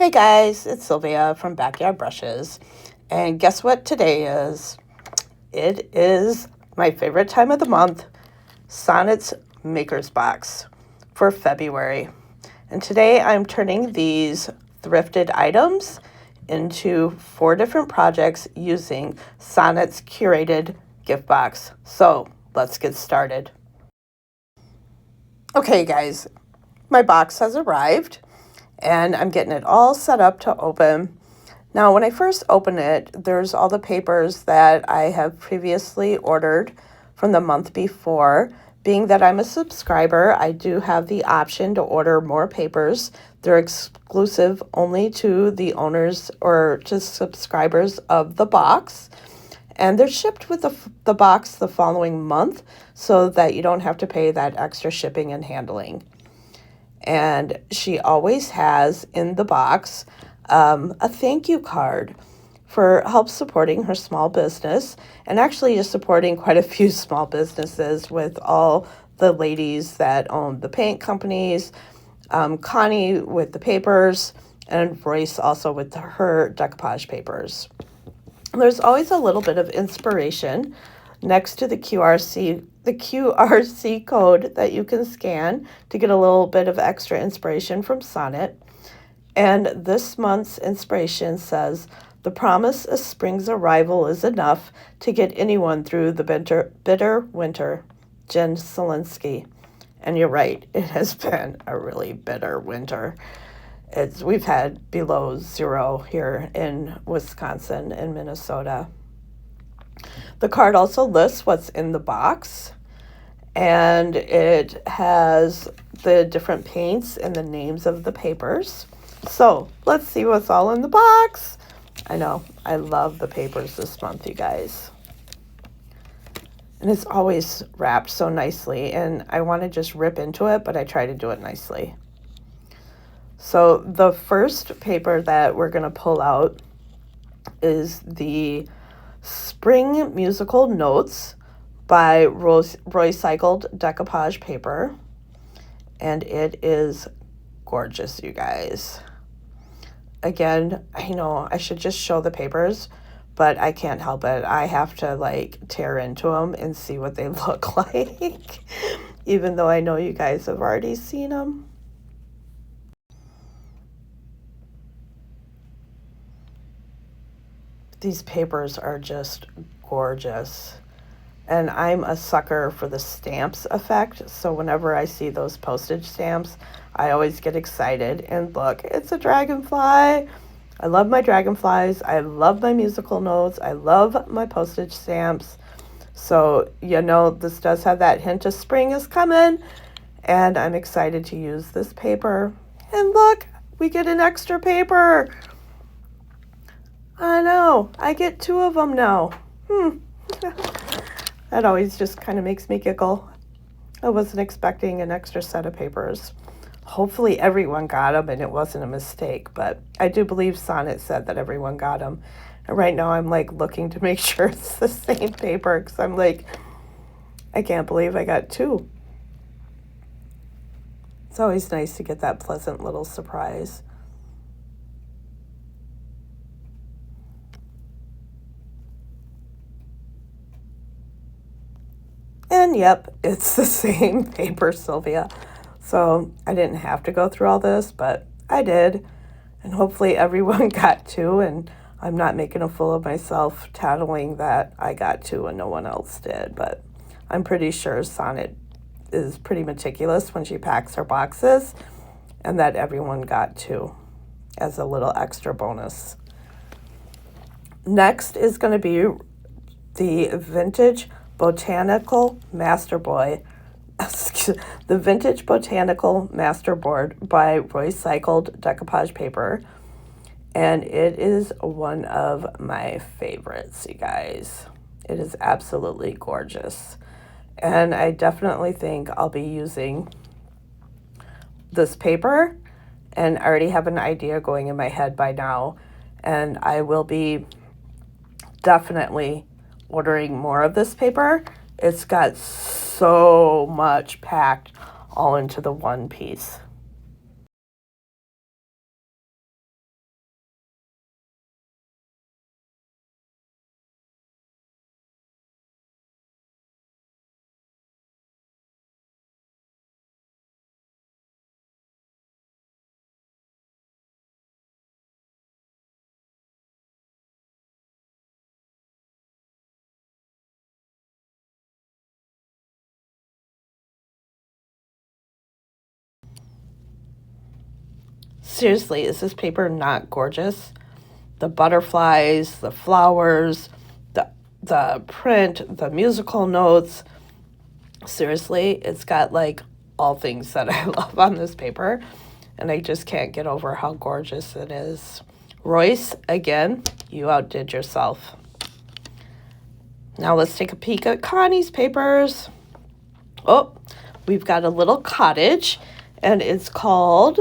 Hey guys, it's Sylvia from Backyard Brushes, and guess what today is? It is my favorite time of the month, Sonnet's Maker's Box for February. And today I'm turning these thrifted items into 4 different projects using Sonnet's curated gift box. So let's get started. Okay guys, my box has arrived and I'm getting it all set up to open. Now, when I first open it, there's all the papers that I have previously ordered from the month before. Being that I'm a subscriber, I do have the option to order more papers. They're exclusive only to the owners or to subscribers of the box. And they're shipped with the box the following month so that you don't have to pay that extra shipping and handling. And she always has in the box a thank you card for help supporting her small business, and actually just supporting quite a few small businesses with all the ladies that own the paint companies, Connie with the papers, and Royce also with her decoupage papers. There's always a little bit of inspiration next to the QRC code that you can scan to get a little bit of extra inspiration from Sonnet. And this month's inspiration says, "The promise of spring's arrival is enough to get anyone through the bitter winter." Jen Selinsky. And you're right, it has been a really bitter winter. We've had below 0 here in Wisconsin and Minnesota. The card also lists what's in the box, and it has the different paints and the names of the papers. So let's see what's all in the box. I know, I love the papers this month, you guys. And it's always wrapped so nicely, and I want to just rip into it, but I try to do it nicely. So the first paper that we're going to pull out is the Spring Musical Notes by Roycycled decoupage paper. And it is gorgeous, you guys. Again, I know I should just show the papers, but I can't help it. I have to like tear into them and see what they look like, even though I know you guys have already seen them. These papers are just gorgeous. And I'm a sucker for the stamps effect. So whenever I see those postage stamps, I always get excited. And look, it's a dragonfly. I love my dragonflies. I love my musical notes. I love my postage stamps. So, you know, this does have that hint of spring is coming. And I'm excited to use this paper. And look, we get an extra paper. I know, I get 2 of them now. That always just kind of makes me giggle. I wasn't expecting an extra set of papers. Hopefully everyone got them and it wasn't a mistake, but I do believe Sonnet said that everyone got them. And right now I'm like looking to make sure it's the same paper because I'm like, I can't believe I got 2. It's always nice to get that pleasant little surprise. And yep, it's the same paper, Sylvia. So I didn't have to go through all this, but I did. And hopefully everyone got 2, and I'm not making a fool of myself tattling that I got 2 and no one else did. But I'm pretty sure Sonnet is pretty meticulous when she packs her boxes, and that everyone got 2 as a little extra bonus. Next is going to be the Vintage Botanical Masterboard by Roycycled decoupage paper, and it is one of my favorites, you guys. It is absolutely gorgeous, and I definitely think I'll be using this paper, and I already have an idea going in my head by now, and I will be definitely ordering more of this paper. It's got so much packed all into the one piece. Seriously, is this paper not gorgeous? The butterflies, the flowers, the print, the musical notes. Seriously, it's got like all things that I love on this paper, and I just can't get over how gorgeous it is. Royce, again, you outdid yourself. Now let's take a peek at Connie's papers. Oh, we've got a little cottage, and it's called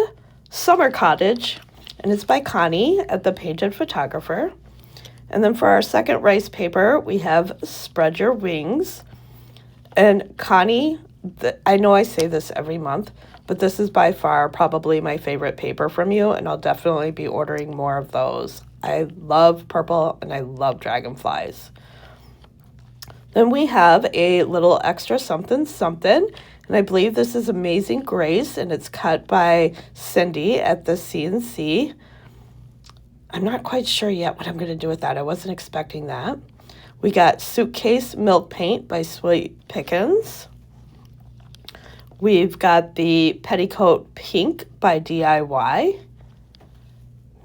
Summer Cottage, and it's by Connie at the Painted Photographer. And then for our second rice paper, we have Spread Your Wings. And Connie, I know I say this every month, but this is by far probably my favorite paper from you, and I'll definitely be ordering more of those. I love purple and I love dragonflies. Then we have a little extra something something, and I believe this is Amazing Grace, and it's cut by Cindy at the CNC. I'm not quite sure yet what I'm going to do with that. I wasn't expecting that. We got Suitcase Milk Paint by Sweet Pickens. We've got the Petticoat Pink by DIY.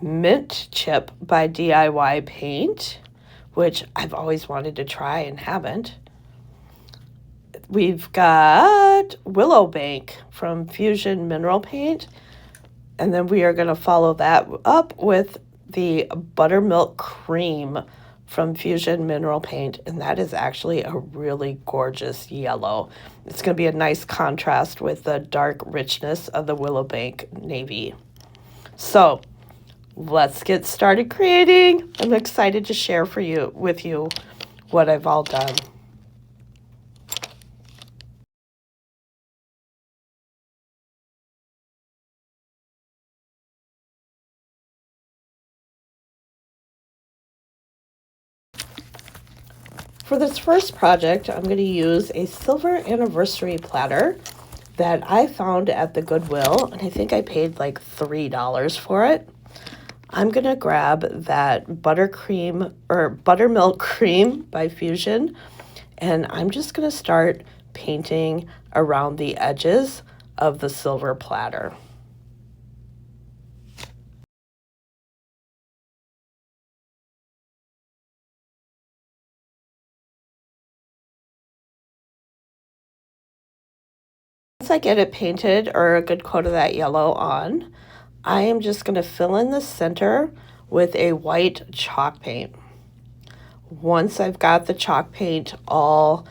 Mint Chip by DIY Paint, which I've always wanted to try and haven't. We've got Willow Bank from Fusion Mineral Paint. And then we are going to follow that up with the Buttermilk Cream from Fusion Mineral Paint, and that is actually a really gorgeous yellow. It's going to be a nice contrast with the dark richness of the Willow Bank Navy. So let's get started creating. I'm excited to share with you what I've all done. For this first project, I'm going to use a silver anniversary platter that I found at the Goodwill, and I think I paid like $3 for it. I'm going to grab that buttermilk cream by Fusion, and I'm just going to start painting around the edges of the silver platter. Once I get it painted or a good coat of that yellow on, I am just going to fill in the center with a white chalk paint. Once I've got the chalk paint all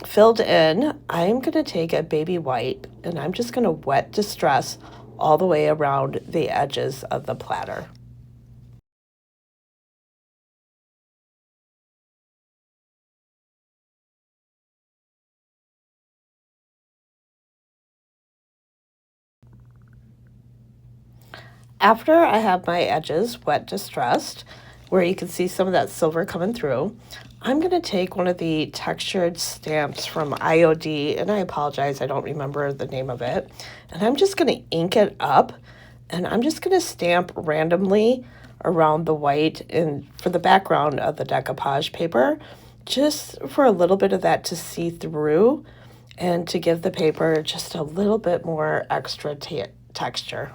filled in, I'm going to take a baby white and I'm just going to wet distress all the way around the edges of the platter. After I have my edges wet distressed, where you can see some of that silver coming through, I'm going to take one of the textured stamps from IOD, and I apologize, I don't remember the name of it, and I'm just going to ink it up, and I'm just going to stamp randomly around the white and for the background of the decoupage paper, just for a little bit of that to see through and to give the paper just a little bit more extra texture.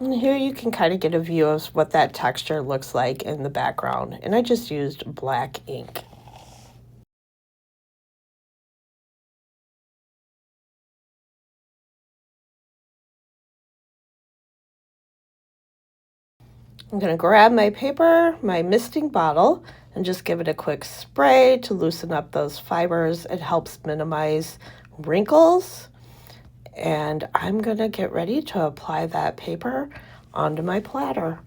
And here you can kind of get a view of what that texture looks like in the background. And I just used black ink. I'm going to grab my paper, my misting bottle, and just give it a quick spray to loosen up those fibers. It helps minimize wrinkles. And I'm going to get ready to apply that paper onto my platter.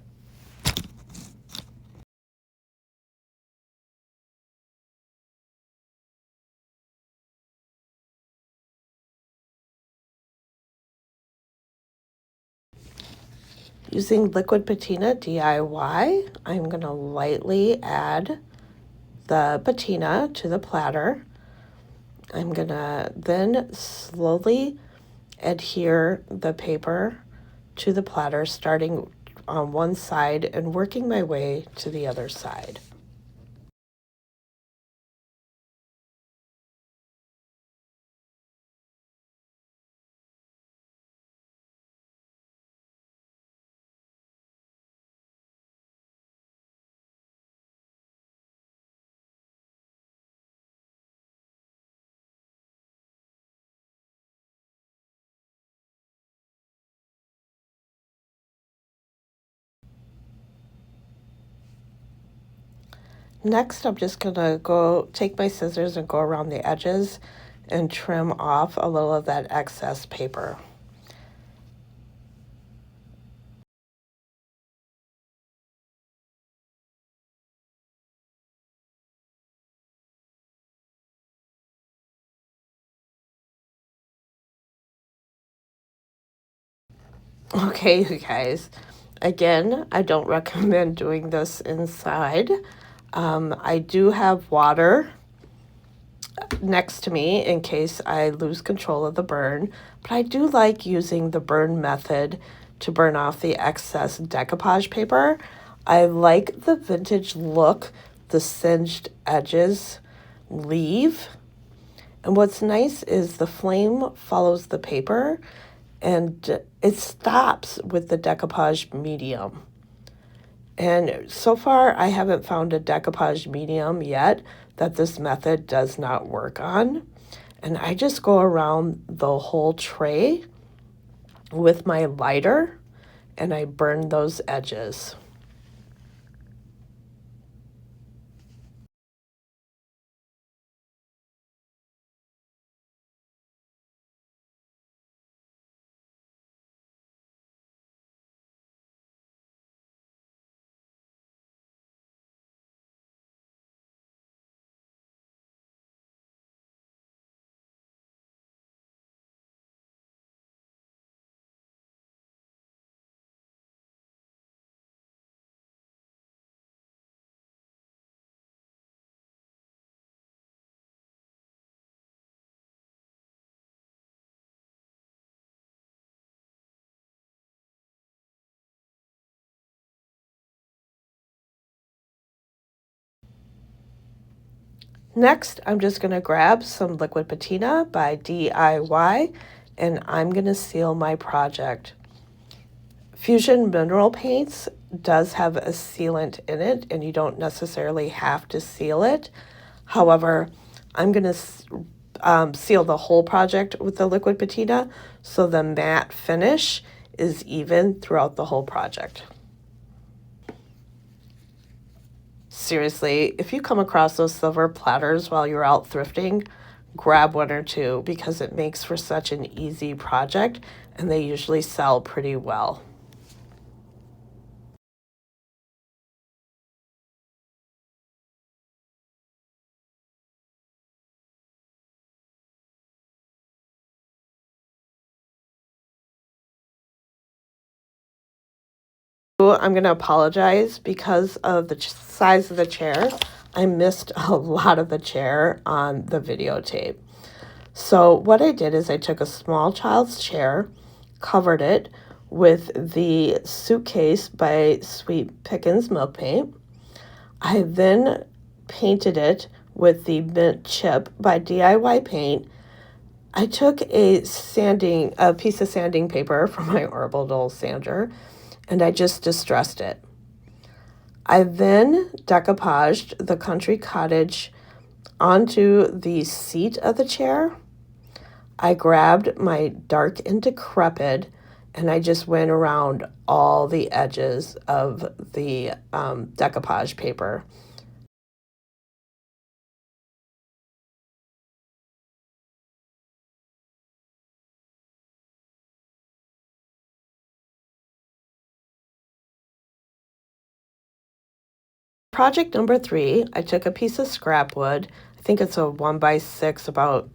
Using liquid patina DIY, I'm going to lightly add the patina to the platter. I'm going to then slowly adhere the paper to the platter, starting on one side and working my way to the other side. Next, I'm just going to go take my scissors and go around the edges and trim off a little of that excess paper. Okay, you guys, again, I don't recommend doing this inside. I do have water next to me in case I lose control of the burn, but I do like using the burn method to burn off the excess decoupage paper. I like the vintage look the singed edges leave. And what's nice is the flame follows the paper and it stops with the decoupage medium. And so far, I haven't found a decoupage medium yet that this method does not work on. And I just go around the whole tray with my lighter and I burn those edges. Next, I'm just going to grab some liquid patina by DIY and I'm going to seal my project. Fusion Mineral Paints does have a sealant in it and you don't necessarily have to seal it. However, I'm going to seal the whole project with the liquid patina so the matte finish is even throughout the whole project. Seriously, if you come across those silver platters while you're out thrifting, grab one or two because it makes for such an easy project and they usually sell pretty well. I'm going to apologize because of the size of the chair. I missed a lot of the chair on the videotape. So what I did is I took a small child's chair, covered it with the Suitcase by Sweet Pickens milk paint. I then painted it with the Mint Chip by DIY Paint. I took a piece of sanding paper from my orbital sander and I just distressed it. I then decoupaged the country cottage onto the seat of the chair. I grabbed my dark and decrepit and I just went around all the edges of the decoupage paper. Project number 3, I took a piece of scrap wood. I think it's a 1x6, about,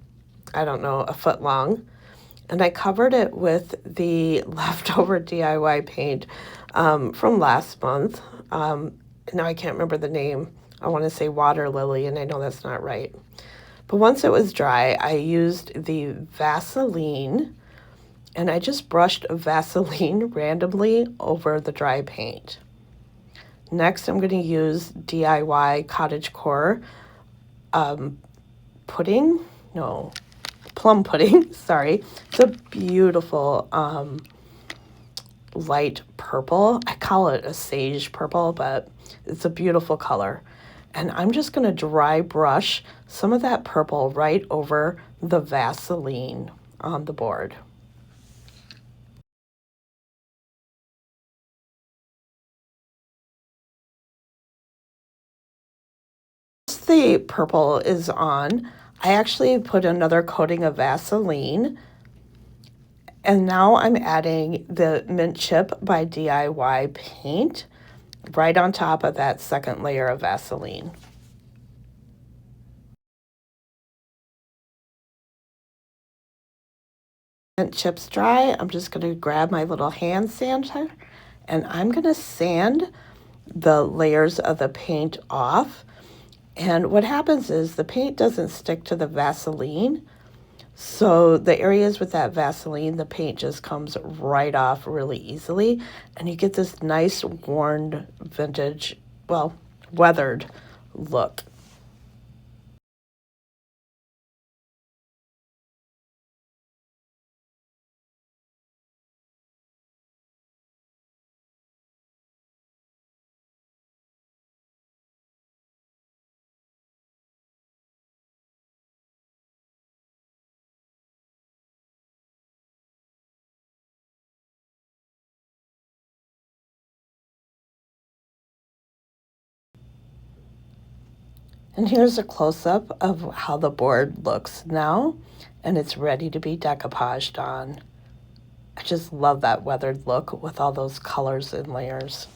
I don't know, a foot long. And I covered it with the leftover DIY paint from last month. Now I can't remember the name. I want to say water lily, and I know that's not right. But once it was dry, I used the Vaseline, and I just brushed Vaseline randomly over the dry paint. Next, I'm going to use DIY cottagecore pudding. No, plum pudding. Sorry. It's a beautiful light purple. I call it a sage purple, but it's a beautiful color. And I'm just going to dry brush some of that purple right over the Vaseline on the board. Once the purple is on, I actually put another coating of Vaseline, and now I'm adding the Mint Chip by DIY paint right on top of that second layer of Vaseline. Mint Chip's dry. I'm just going to grab my little hand sander, and I'm going to sand the layers of the paint off. And what happens is the paint doesn't stick to the Vaseline. So the areas with that Vaseline, the paint just comes right off really easily. And you get this nice worn vintage, well, weathered look. And here's a close-up of how the board looks now, and it's ready to be decoupaged on. I just love that weathered look with all those colors and layers.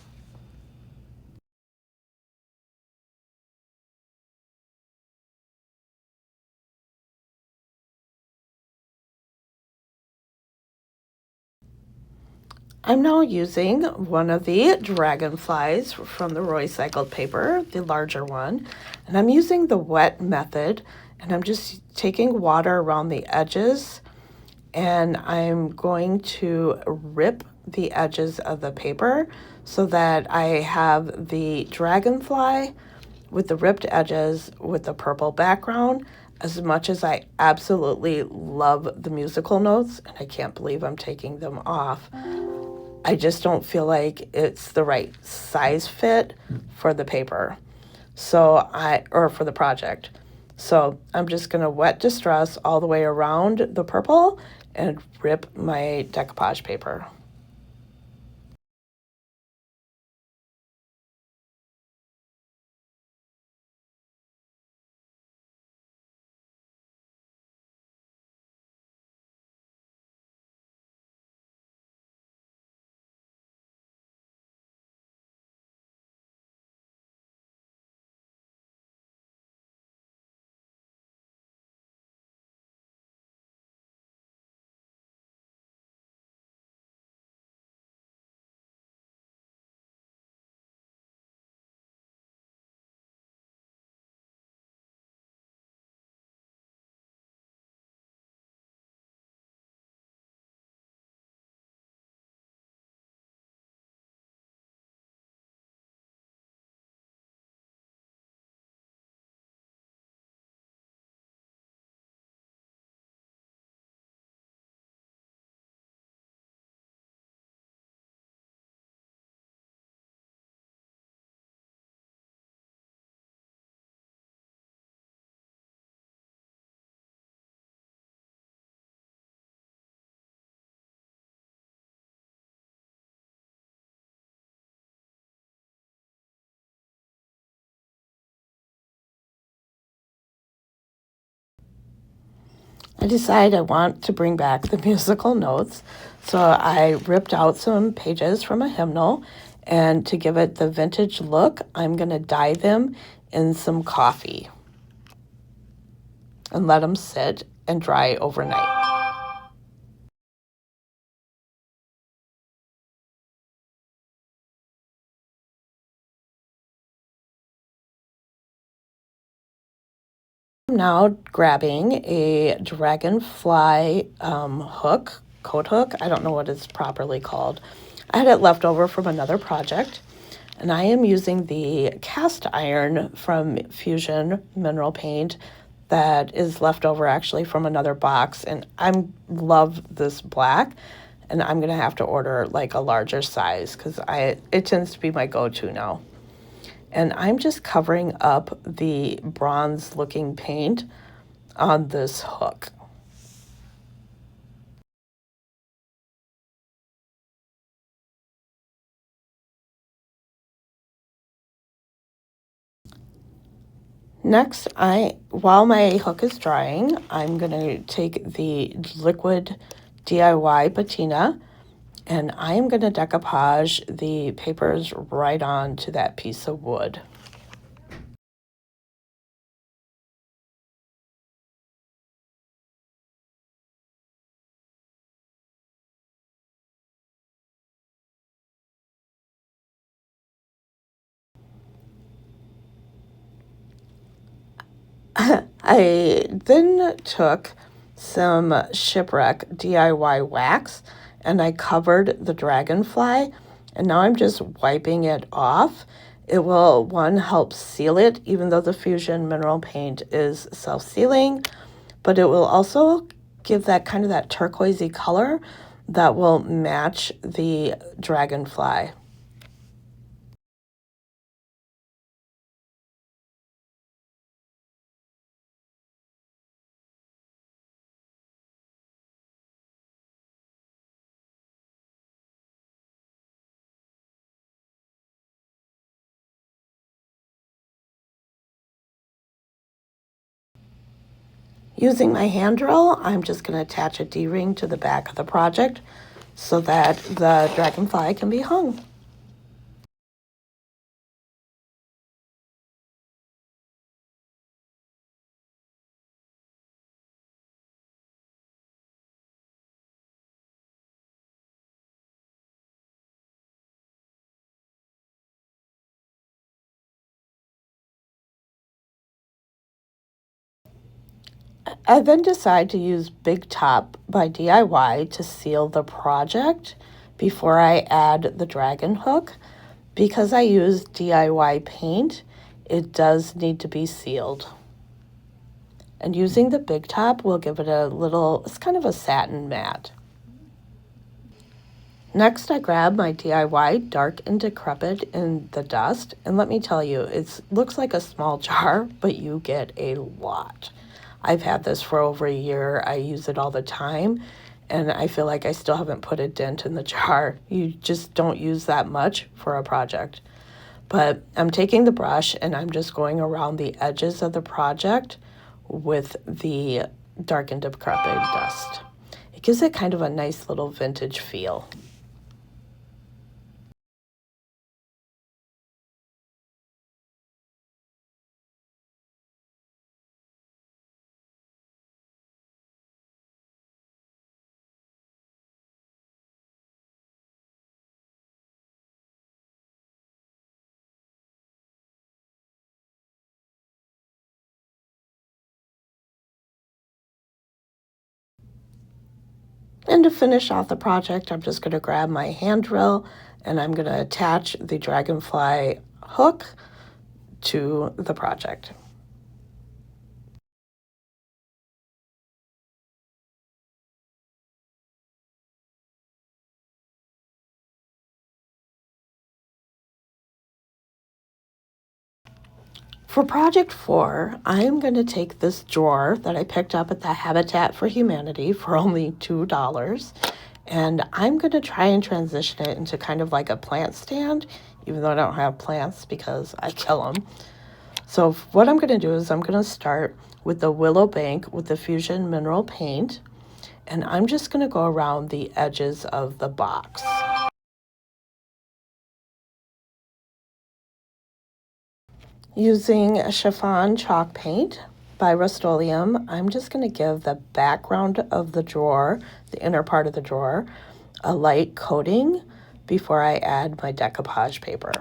I'm now using one of the Dragonflies from the Roycycled paper, the larger one, and I'm using the wet method, and I'm just taking water around the edges, and I'm going to rip the edges of the paper so that I have the Dragonfly with the ripped edges with the purple background. As much as I absolutely love the musical notes, and I can't believe I'm taking them off, I just don't feel like it's the right size fit for the paper. Or for the project. So I'm just going to wet distress all the way around the purple and rip my decoupage paper. I decided I want to bring back the musical notes, so I ripped out some pages from a hymnal, and to give it the vintage look, I'm going to dye them in some coffee and let them sit and dry overnight. I'm now grabbing a Dragonfly coat hook. I don't know what it's properly called. I had it left over from another project, and I am using the cast iron from Fusion Mineral Paint that is left over actually from another box, and I love this black, and I'm gonna have to order like a larger size because it tends to be my go-to now. And I'm just covering up the bronze looking paint on this hook. Next, while my hook is drying, I'm going to take the liquid DIY patina, and I am going to decoupage the papers right onto that piece of wood. I then took some Shipwreck DIY wax and I covered the Dragonfly, and now I'm just wiping it off. It will, one, help seal it, even though the Fusion Mineral Paint is self-sealing, but it will also give that kind of that turquoisey color that will match the Dragonfly. Using my hand drill, I'm just going to attach a D-ring to the back of the project so that the Dragonfly can be hung. I then decide to use Big Top by DIY to seal the project before I add the dragon hook. Because I use DIY paint, it does need to be sealed. And using the Big Top will give it a little, it's kind of a satin matte. Next, I grab my DIY Dark and Decrepit in the Dust, and let me tell you, it looks like a small jar, but you get a lot. I've had this for over a year. I use it all the time, and I feel like I still haven't put a dent in the jar. You just don't use that much for a project. But I'm taking the brush and I'm just going around the edges of the project with the Dark and Decrepit dust. It gives it kind of a nice little vintage feel. And to finish off the project, I'm just going to grab my hand drill and I'm going to attach the Dragonfly hook to the project. For project 4, I'm going to take this drawer that I picked up at the Habitat for Humanity for only $2, and I'm going to try and transition it into kind of like a plant stand, even though I don't have plants because I kill them. So what I'm going to do is I'm going to start with the Willow Bank with the Fusion Mineral Paint, and I'm just going to go around the edges of the box. Using a chiffon chalk paint by Rust-Oleum, I'm just going to give the background of the drawer, the inner part of the drawer, a light coating before I add my decoupage paper.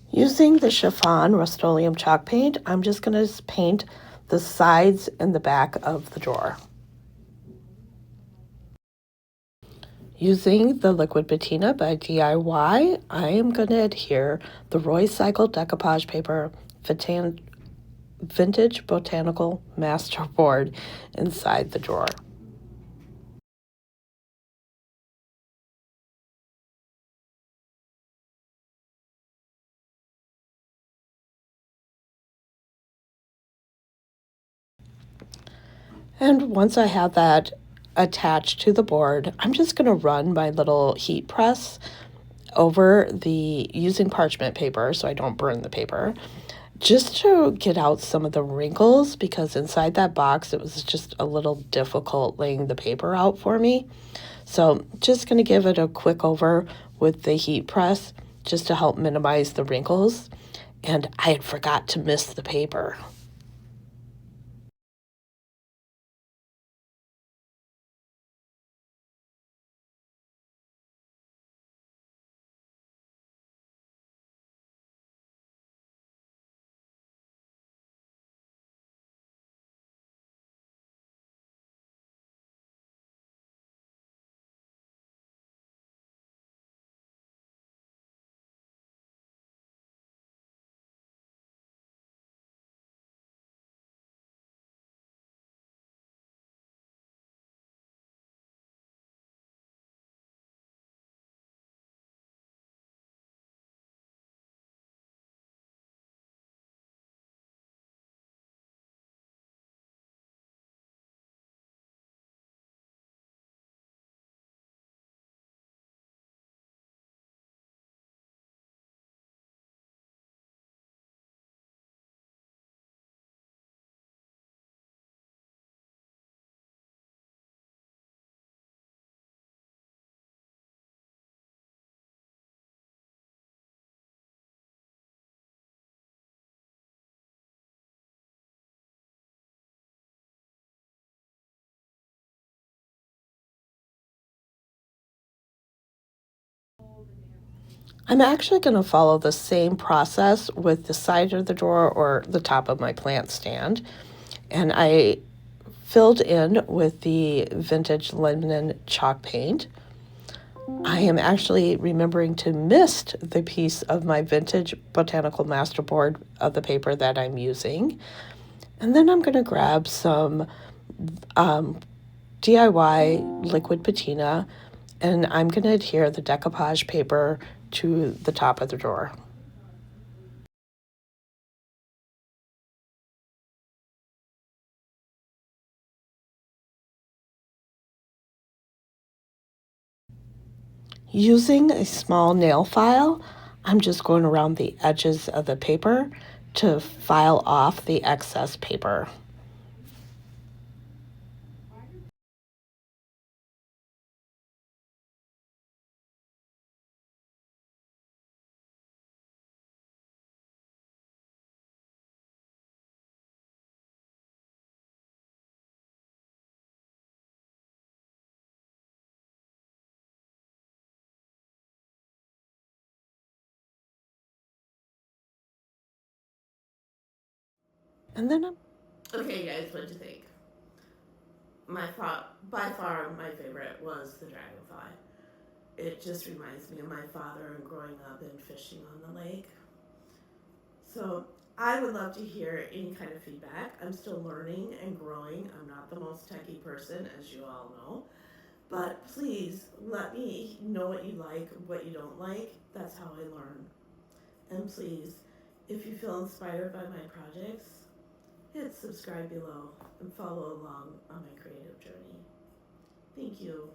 Using the chiffon Rust-Oleum chalk paint, I'm just going to paint the sides and the back of the drawer. Using the liquid patina by DIY, I am going to adhere the Roycycled decoupage paper vintage botanical masterboard inside the drawer. And once I have that attached to the board, I'm just going to run my little heat press over using parchment paper so I don't burn the paper, just to get out some of the wrinkles, because inside that box it was just a little difficult laying the paper out for me. So just going to give it a quick over with the heat press just to help minimize the wrinkles. And I had forgot to mist the paper. I'm actually going to follow the same process with the side of the drawer or the top of my plant stand. And I filled in with the vintage linen chalk paint. I am actually remembering to mist the piece of my vintage botanical masterboard of the paper that I'm using. And then I'm going to grab some DIY liquid patina, and I'm going to adhere the decoupage paper to the top of the drawer. Using a small nail file, I'm just going around the edges of the paper to file off the excess paper. And then I'm Okay, guys, what'd you think? By far, my favorite was the Dragonfly. It just reminds me of my father and growing up and fishing on the lake. So I would love to hear any kind of feedback. I'm still learning and growing. I'm not the most techie person, as you all know. But please let me know what you like, what you don't like. That's how I learn. And please, if you feel inspired by my projects, hit subscribe below and follow along on my creative journey. Thank you.